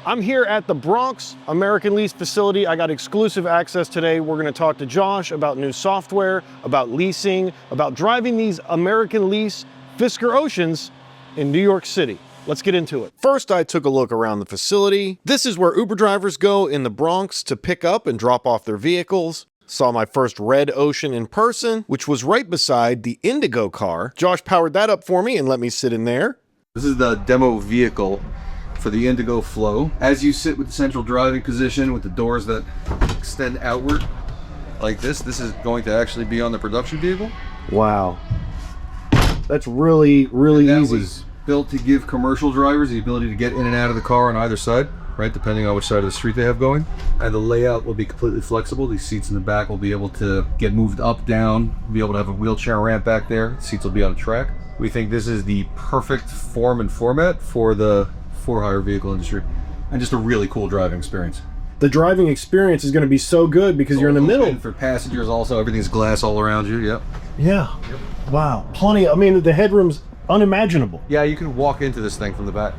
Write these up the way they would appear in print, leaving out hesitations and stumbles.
I'm here at the Bronx American Lease Facility. I got exclusive access today. We're gonna talk to Josh about new software, about leasing, about driving these American Lease Fisker Oceans in New York City. Let's get into it. First, I took a look around the facility. This is where Uber drivers go in the Bronx to pick up and drop off their vehicles. Saw my first red Ocean in person, which was right beside the Indigo car. Josh powered that up for me and let me sit in there. This is the demo vehicle for the Indigo Flo. As you sit with the central driving position with the doors that extend outward like this is going to actually be on the production vehicle. Wow. That's really easy. That was built to give commercial drivers the ability to get in and out of the car on either side, right, depending on which side of the street they have going. And the layout will be completely flexible. These seats in the back will be able to get moved up, down, be able to have a wheelchair ramp back there. Seats will be on a track. We think this is the perfect form and format for the for-hire vehicle industry, and just a really cool driving experience. The driving experience is going to be so good because you're in the middle. For passengers also, everything's glass all around you. Yep. Yeah. Yep. Wow. Plenty. I mean, the headroom's unimaginable. Yeah, you can walk into this thing from the back.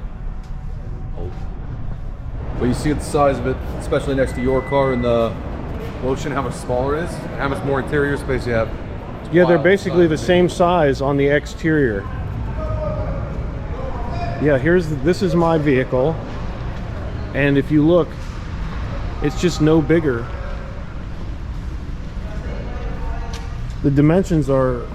But you see the size of it, especially next to your car in the Ocean, how much smaller it is, and how much more interior space you have. Yeah, they're basically the same size on the exterior. Yeah, this is my vehicle, and if you look, it's just no bigger. The dimensions are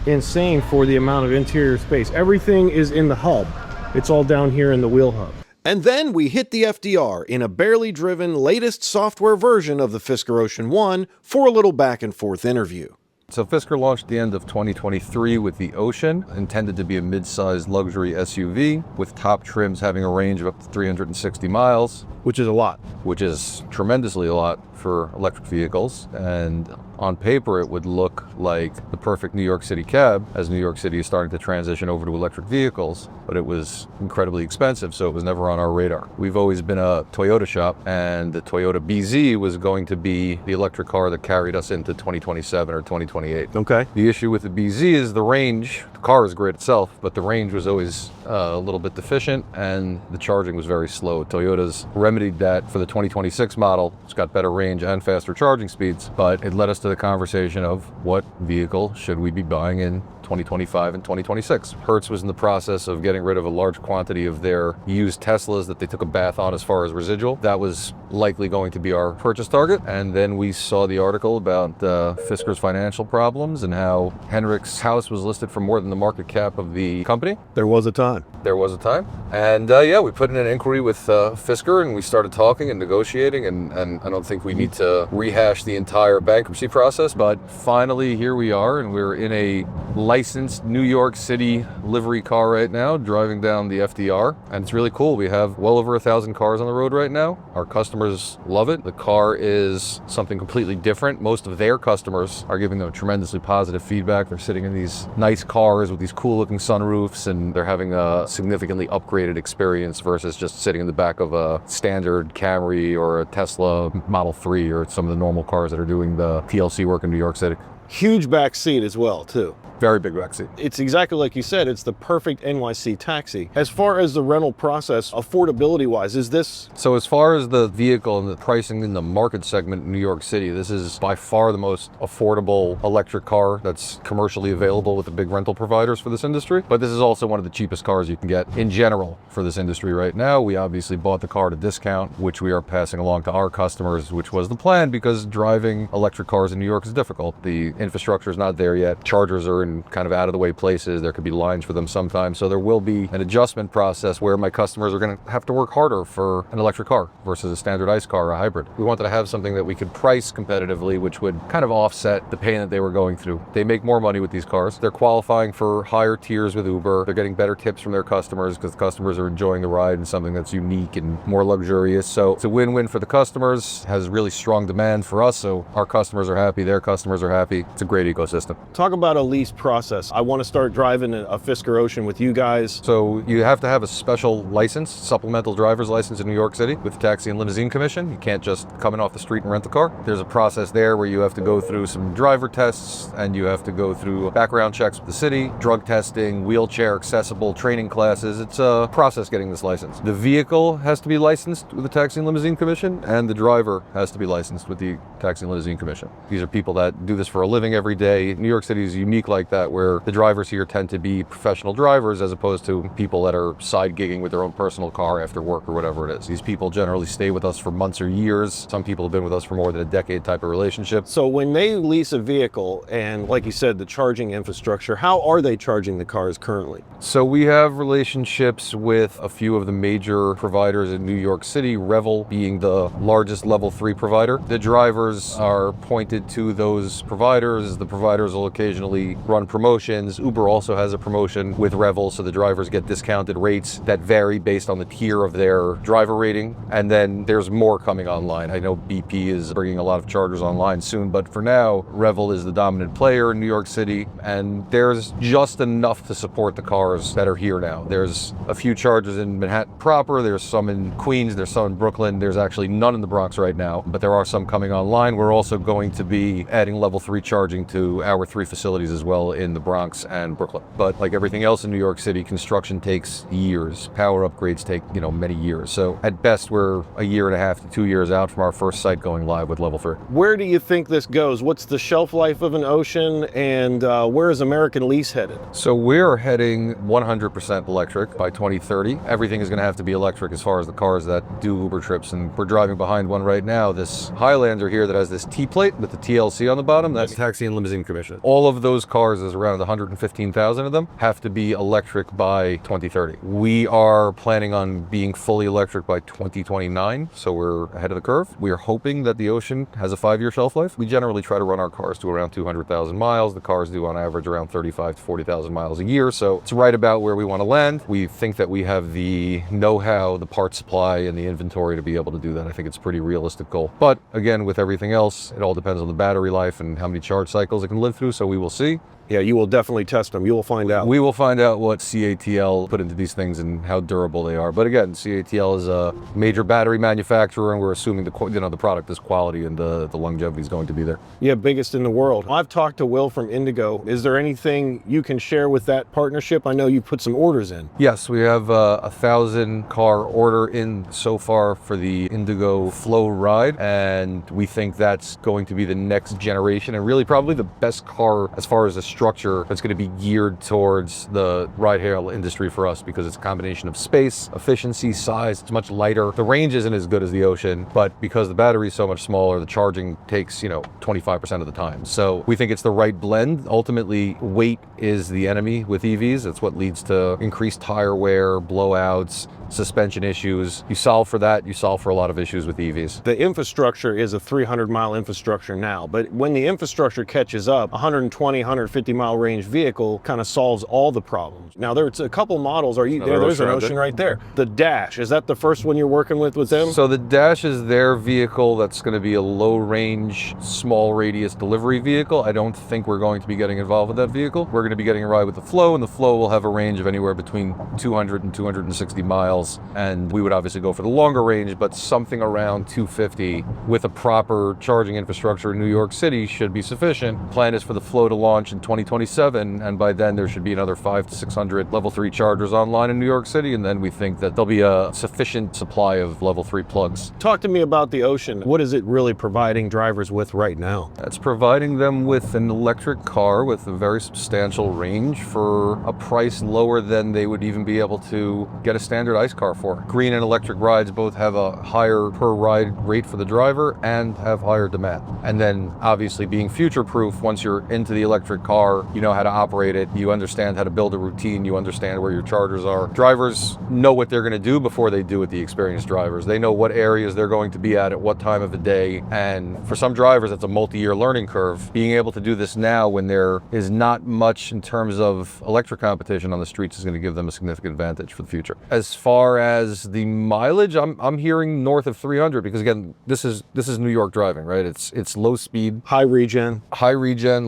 insane for the amount of interior space. Everything is in the hub. It's all down here in the wheel hub. And then we hit the FDR in a barely driven latest software version of the Fisker Ocean 1 for a little back and forth interview. So Fisker launched at the end of 2023 with the Ocean, intended to be a mid-sized luxury SUV with top trims having a range of up to 360 miles. Which is a lot. Which is tremendously a lot for electric vehicles. And on paper, it would look like the perfect New York City cab, as New York City is starting to transition over to electric vehicles, but it was incredibly expensive, so it was never on our radar. We've always been a Toyota shop, and the Toyota BZ was going to be the electric car that carried us into 2027 or 2028. Okay. The issue with the BZ is the range. The car is great itself, but the range was always a little bit deficient, and the charging was very slow. Toyota's remedied that for the 2026 model. It's got better range and faster charging speeds, but it led us to the conversation of what vehicle should we be buying in 2025 and 2026. Hertz was in the process of getting rid of a large quantity of their used Teslas that they took a bath on as far as residual. That was likely going to be our purchase target. And then we saw the article about Fisker's financial problems and how Henrik's house was listed for more than the market cap of the company. There was a time. There was a time. And yeah, we put in an inquiry with Fisker, and we started talking and negotiating, and I don't think we need to rehash the entire bankruptcy process, but finally here we are, and we're in a licensed New York City livery car right now, driving down the FDR, and it's really cool. We have well over 1,000 cars on the road right now. Our customers love it. The car is something completely different. Most of their customers are giving them tremendously positive feedback. They're sitting in these nice cars with these cool looking sunroofs, and they're having a significantly upgraded experience versus just sitting in the back of a standard Camry or a Tesla Model 3 or some of the normal cars that are doing the TLC work in New York City. Huge back seat as well, too. Very big backseat. It's exactly like you said, it's the perfect NYC taxi. As far as the rental process, affordability-wise, is this? So as far as the vehicle and the pricing in the market segment in New York City, this is by far the most affordable electric car that's commercially available with the big rental providers for this industry. But this is also one of the cheapest cars you can get in general for this industry right now. We obviously bought the car at a discount, which we are passing along to our customers, which was the plan because driving electric cars in New York is difficult. The infrastructure is not there yet. Chargers are in kind of out of the way places. There could be lines for them sometimes. So there will be an adjustment process where my customers are going to have to work harder for an electric car versus a standard ICE car or a hybrid. We wanted to have something that we could price competitively, which would kind of offset the pain that they were going through. They make more money with these cars. They're qualifying for higher tiers with Uber. They're getting better tips from their customers because the customers are enjoying the ride in something that's unique and more luxurious. So it's a win-win for the customers, has really strong demand for us. So our customers are happy, their customers are happy. It's a great ecosystem. Talk about a lease process. I want to start driving a Fisker Ocean with you guys. So you have to have a special license, supplemental driver's license in New York City with the Taxi and Limousine Commission. You can't just come in off the street and rent a car. There's a process there where you have to go through some driver tests, and you have to go through background checks with the city, drug testing, wheelchair accessible training classes. It's a process getting this license. The vehicle has to be licensed with the Taxi and Limousine Commission, and the driver has to be licensed with the Taxi and Limousine Commission. These are people that do this for a living every day. New York City is unique like that, where the drivers here tend to be professional drivers as opposed to people that are side gigging with their own personal car after work or whatever it is. These people generally stay with us for months or years. Some people have been with us for more than a decade type of relationship. So when they lease a vehicle, and like you said, the charging infrastructure, how are they charging the cars currently? So we have relationships with a few of the major providers in New York City, Revel being the largest level 3 provider. The drivers are pointed to those providers. The providers will occasionally run promotions. Uber also has a promotion with Revel, so the drivers get discounted rates that vary based on the tier of their driver rating. And then there's more coming online. I know BP is bringing a lot of chargers online soon, but for now, Revel is the dominant player in New York City, and there's just enough to support the cars that are here now. There's a few chargers in Manhattan proper, there's some in Queens, there's some in Brooklyn, there's actually none in the Bronx right now, but there are some coming online. We're also going to be adding level 3 charging to our 3 facilities as well in the Bronx and Brooklyn. But like everything else in New York City, construction takes years. Power upgrades take, many years. So at best, we're a year and a half to 2 years out from our first site going live with level 3. Where do you think this goes? What's the shelf life of an Ocean, and where is American Lease headed? So we're heading 100% electric by 2030. Everything is going to have to be electric as far as the cars that do Uber trips, and we're driving behind one right now, this Highlander here that has this T-plate with the TLC on the bottom. That's Taxi and Limousine Commission. All of those cars, there's around 115,000 of them, have to be electric by 2030. We are planning on being fully electric by 2029, so we're ahead of the curve. We are hoping that the Ocean has a 5-year shelf life. We generally try to run our cars to around 200,000 miles. The cars do on average around 35 to 40,000 miles a year, so it's right about where we want to land. We think that we have the know-how, the part supply, and the inventory to be able to do that. I think it's a pretty realistic goal. But again, with everything else, it all depends on the battery life and how many charge cycles it can live through, so we will see. Yeah, you will definitely test them. You will find out. We will find out what CATL put into these things and how durable they are. But again, CATL is a major battery manufacturer, and we're assuming the product is quality and the longevity is going to be there. Yeah, biggest in the world. I've talked to Will from Indigo. Is there anything you can share with that partnership? I know you put some orders in. Yes, we have a 1,000 car order in so far for the Indigo Flo ride, and we think that's going to be the next generation and really probably the best car as far as a structure that's going to be geared towards the ride-hail industry for us, because it's a combination of space, efficiency, size. It's much lighter. The range isn't as good as the Ocean, but because the battery is so much smaller, the charging takes 25% of the time. So we think it's the right blend. Ultimately, weight is the enemy with EVs. It's what leads to increased tire wear, blowouts, suspension issues. You solve for that, you solve for a lot of issues with EVs. The infrastructure is a 300-mile infrastructure now, but when the infrastructure catches up, 120, 150-mile range vehicle kind of solves all the problems. Now, there's a couple models. There's an Ocean right there. The Dash, is that the first one you're working with them? So the Dash is their vehicle that's going to be a low-range, small radius delivery vehicle. I don't think we're going to be getting involved with that vehicle. We're going to be getting a ride with the Flo, and the Flo will have a range of anywhere between 200 and 260 miles. And we would obviously go for the longer range, but something around 250 with a proper charging infrastructure in New York City should be sufficient. Plan is for the Flo to launch in 2027, and by then there should be another 500 to 600 level 3 chargers online in New York City, and then we think that there'll be a sufficient supply of level 3 plugs. Talk to me about the Ocean. What is it really providing drivers with right now? It's providing them with an electric car with a very substantial range for a price lower than they would even be able to get a standard ICE car for. Green and electric rides both have a higher per ride rate for the driver and have higher demand. And then obviously being future proof, once you're into the electric car car, you know how to operate it, you understand how to build a routine, you understand where your chargers are. Drivers know what they're going to do before they do with the experienced drivers. They know what areas they're going to be at what time of the day. And for some drivers, it's a multi-year learning curve. Being able to do this now when there is not much in terms of electric competition on the streets is going to give them a significant advantage for the future. As far as the mileage, I'm hearing north of 300 because again, this is New York driving, right? It's low speed, High regen.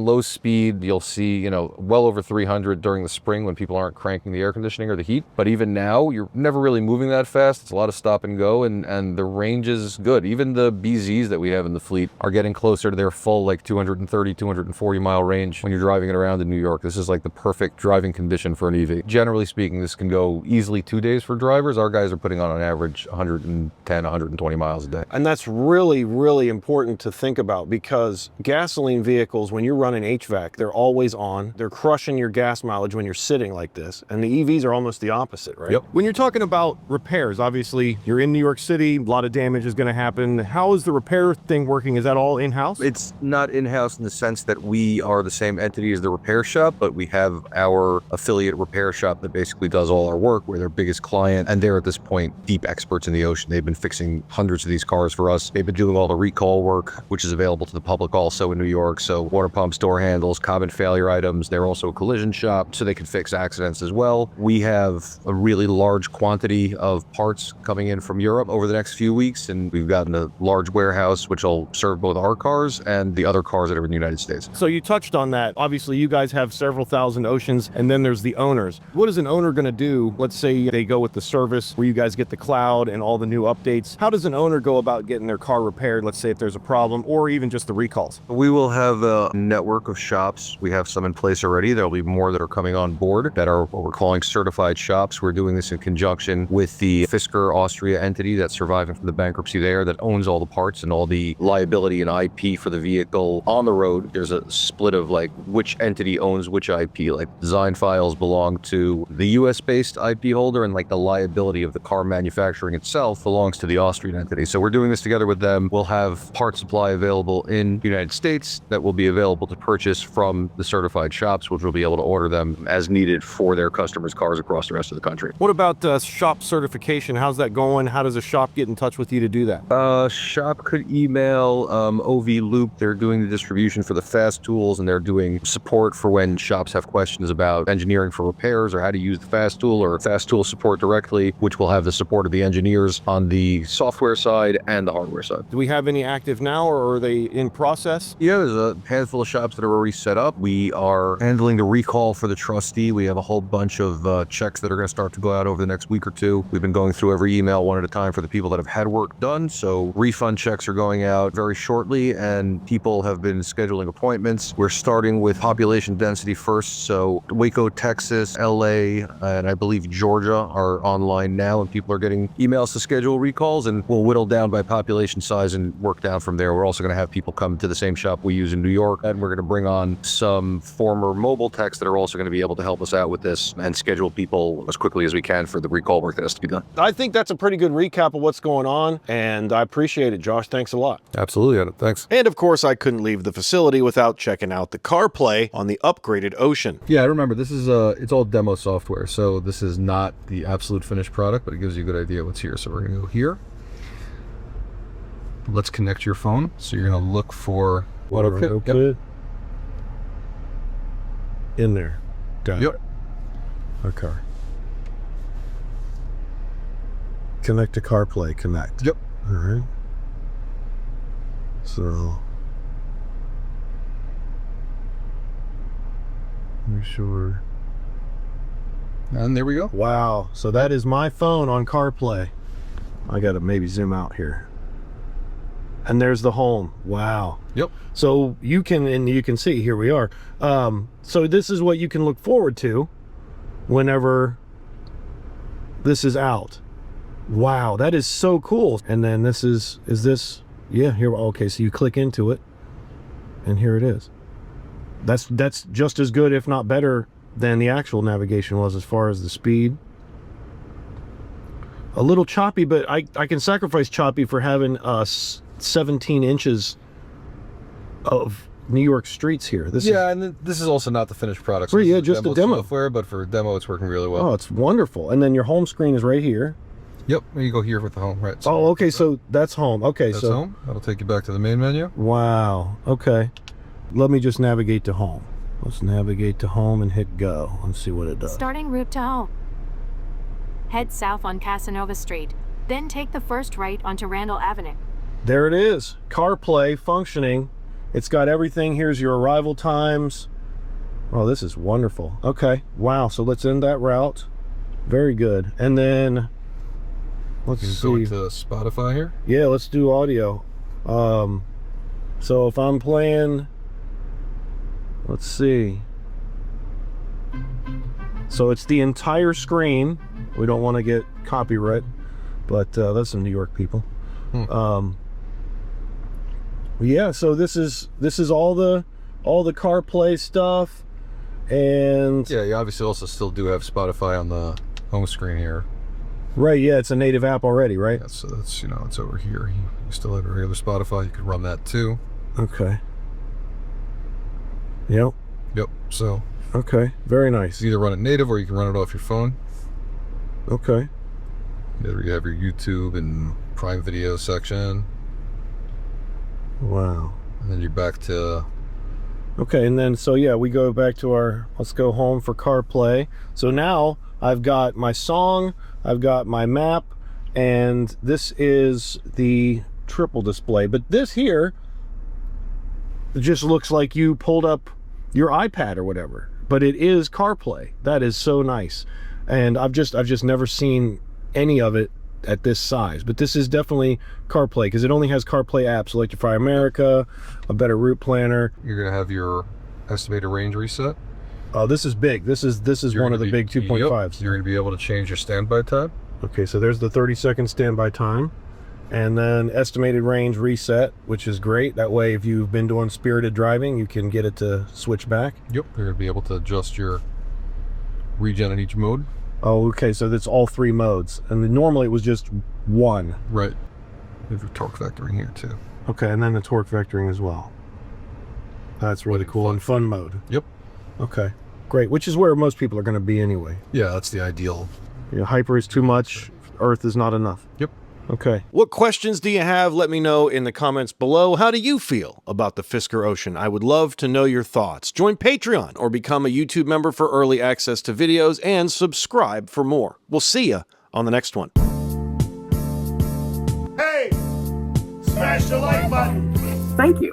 low speed. You'll see, you know, well over 300 during the spring when people aren't cranking the air conditioning or the heat. But even now, you're never really moving that fast. It's a lot of stop and go, and the range is good. Even the BZs that we have in the fleet are getting closer to their full like 230, 240 mile range when you're driving it around in New York. This is like the perfect driving condition for an EV. Generally speaking, this can go easily 2 days for drivers. Our guys are putting on average 110, 120 miles a day. And that's really, really important to think about because gasoline vehicles, when you're running HVAC, they're always on. They're crushing your gas mileage when you're sitting like this. And the EVs are almost the opposite, right? Yep. When you're talking about repairs, obviously you're in New York City, a lot of damage is going to happen. How is the repair thing working? Is that all in-house? It's not in-house in the sense that we are the same entity as the repair shop, but we have our affiliate repair shop that basically does all our work. We're their biggest client, and they're at this point deep experts in the ocean. They've been fixing hundreds of these cars for us. They've been doing all the recall work, which is available to the public also in New York. So water pumps, door handles, common failure items. They're also a collision shop, so they can fix accidents as well. We have a really large quantity of parts coming in from Europe over the next few weeks, and we've gotten a large warehouse which will serve both our cars and the other cars that are in the United States. So you touched on that. Obviously, you guys have several thousand Oceans, and then there's the owners. What is an owner going to do? Let's say they go with the service where you guys get the cloud and all the new updates. How does an owner go about getting their car repaired, let's say if there's a problem, or even just the recalls? We will have a network of shops. We have some in place already. There'll be more that are coming on board that are what we're calling certified shops. We're doing this in conjunction with the Fisker Austria entity that's surviving from the bankruptcy there that owns all the parts and all the liability and IP for the vehicle on the road. There's a split of like which entity owns which IP. Like design files belong to the US-based IP holder, and like the liability of the car manufacturing itself belongs to the Austrian entity. So we're doing this together with them. We'll have part supply available in the United States that will be available to purchase from the certified shops, which will be able to order them as needed for their customers' cars across the rest of the country. What about shop certification? How's that going? How does a shop get in touch with you to do that? Shop could email OV Loop. They're doing the distribution for the fast tools, and they're doing support for when shops have questions about engineering for repairs or how to use the fast tool or fast tool support directly, which will have the support of the engineers on the software side and the hardware side. Do we have any active now, or are they in process? Yeah, there's a handful of shops that are already set up. We are handling the recall for the trustee. We have a whole bunch of checks that are going to start to go out over the next week or two. We've been going through every email one at a time for the people that have had work done. So refund checks are going out very shortly, and people have been scheduling appointments. We're starting with population density first. So Waco, Texas, LA, and I believe Georgia are online now, and people are getting emails to schedule recalls, and we'll whittle down by population size and work down from there. We're also going to have people come to the same shop we use in New York, and we're going to bring on some former mobile techs that are also going to be able to help us out with this and schedule people as quickly as we can for the recall work that has to be done. I think that's a pretty good recap of what's going on, and I appreciate it, Josh. Thanks a lot. Absolutely, Adam. Thanks. And of course, I couldn't leave the facility without checking out the CarPlay on the upgraded Ocean. Yeah, I remember this is it's all demo software, so this is not the absolute finished product, but it gives you a good idea what's here. So we're going to go here. Let's connect your phone. So you're going to look for Water kit. Yep. In there. Got Yep. it. Okay. Connect to CarPlay. Connect. Yep. All right. So make sure. And there we go. Wow. So that is my phone on CarPlay. I got to maybe zoom out here. And there's the home. Wow. Yep. So you can see, here we are. So this is what you can look forward to whenever this is out. Wow, that is so cool. And then this is this, yeah, here, okay, so you click into it and here it is. That's just as good, if not better, than the actual navigation was as far as the speed. A little choppy, but I can sacrifice choppy for having 17 inches of New York streets here. This Yeah, and this is also not the finished product. Right, yeah, This is just a demo software, but for a demo, it's working really well. Oh, it's wonderful. And then your home screen is right here. Yep, you go here with the home, right? Oh, okay, so that's home. Okay, That's so home. That'll take you back to the main menu. wow. Okay, let me just navigate to home. Let's navigate to home and hit go. Let's see what it does. Starting route to home. Head south on Casanova Street, then take the first right onto Randall Avenue. There it is. CarPlay functioning. It's got everything. Here's your arrival times. Oh, this is wonderful. Okay, wow. So let's end that route. Very good. And then let's see. Go into Spotify here. Yeah, let's do audio. So if I'm playing, let's see. So it's the entire screen. We don't want to get copyright, but that's some New York people. Yeah, so this is all the CarPlay stuff, and Yeah, you obviously also still do have Spotify on the home screen here. right, yeah, it's a native app already, right? Yeah, so that's, it's over here. You still have regular Spotify. You could run that too. Okay. Yep. Yep. So Okay. Very nice. you either run it native or you can run it off your phone. Okay. There you have your YouTube and Prime Video section, Wow. and then you're back to Okay, and then so yeah, we go back to our, let's go home for CarPlay. So now I've got my song, I've got my map, and this is the triple display. But this here just looks like you pulled up your iPad or whatever, but it is CarPlay. That is so nice. And I've just never seen any of it at this size, but this is definitely CarPlay because it only has CarPlay apps, Electrify America, a better route planner. you're gonna have your estimated range reset. Oh, this is big. This is You're one of gonna the big be- 2.5s. Yep, you're gonna be able to change your standby time. Okay, so there's the 30-second standby time, and then estimated range reset, which is great. That way, if you've been doing spirited driving, you can get it to switch back. Yep, you're gonna be able to adjust your regen in each mode. Oh, okay, so that's all three modes, and then normally it was just one. Right. You have your torque vectoring here too. Okay, and then the torque vectoring as well. That's really cool. And fun mode. Yep. Okay, great. Which is where most people are going to be anyway. Yeah, that's the ideal. You know, hyper is too much. Earth is not enough. Yep. Okay. What questions do you have? Let me know in the comments below. How do you feel about the Fisker Ocean? I would love to know your thoughts. Join Patreon or become a YouTube member for early access to videos and subscribe for more. We'll see you on the next one. Hey, smash the like button. Thank you.